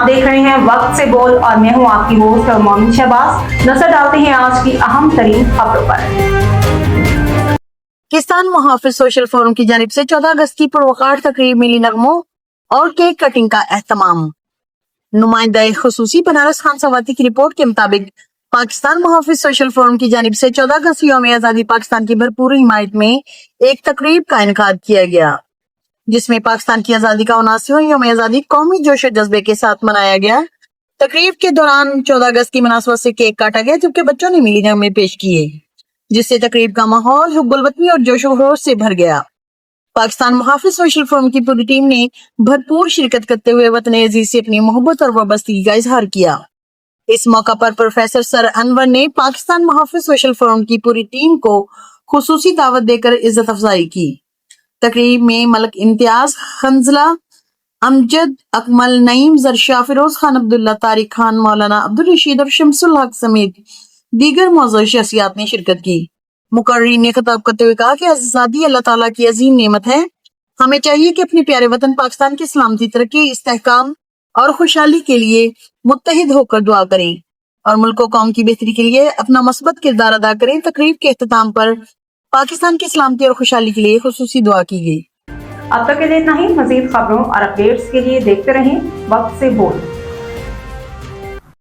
देख रहे हैं वक्त से बोल और मैं हूं आपकी होस्ट और मोमिन शहबाज। नजर डालते हैं आज की अहम तरीन खबरों पर। किसान मुहाफिज सोशल फोरम की जानिब से 14 अगस्त की पुरवकार तकरीब मिली नगमों और केक कटिंग का एहतमाम। नुमाइंदा खुसूसी बनारस खान सवाती की रिपोर्ट के मुताबिक पाकिस्तान मुहाफिज सोशल फोरम की जानिब से 14 अगस्त यौम आज़ादी पाकिस्तान की भरपूर हिमायत में एक तकरीब का इनेकाद किया गया, जिसमें पाकिस्तान की आज़ादी का 79वां यौम आज़ादी कौमी जोश और जज्बे के साथ मनाया गया। तकरीब के दौरान 14 अगस्त की मुनासबत से केक काटा गया, जबकि बच्चों ने मिली नगमे पेश किए, जिससे तकरीब का माहौल हुब्बुल वतनी और जोशो खरोश से भर गया। पाकिस्तान मुहाफिज सोशल फोरम की पूरी टीम ने भरपूर शिरकत करते हुए वतन अजीज से अपनी मोहब्बत और वाबस्तगी का इजहार किया। इस मौका पर प्रोफेसर सर अनवर ने पाकिस्तान मुहाफिज सोशल फोरम की पूरी टीम को खुसूसी दावत देकर इज्जत अफजाई की। तकरीब में मलक इम्तियाज, खंजला, अमजद, अकमल, नईम, जरशा, फिरोज खान, अब्दुल्ला, तारिक खान, मौलाना अब्दुल रशीद और शमसुल हक समेत दीगर मौजूद शख्सियात ने शिरकत की। मुकर्रीन ने खिताब करते हुए कहा कि आज़ादी अल्लाह ताला की अजीम नेमत है। हमें चाहिए कि अपने प्यारे वतन पाकिस्तान की सलामती, तरक्की, इस्तेहकाम और खुशहाली के लिए मुत्तहिद होकर दुआ करें और मुल्क और कौम की बेहतरी के लिए अपना मस्बत किरदार अदा करें। तकरीब के इख्तिताम पर पाकिस्तान की सलामती और खुशहाली के लिए खुसूसी दुआ की गई। अब तक के लिए इतना ही। मजीद खबरों और अपडेट्स के लिए देखते रहें वक्त से बोल।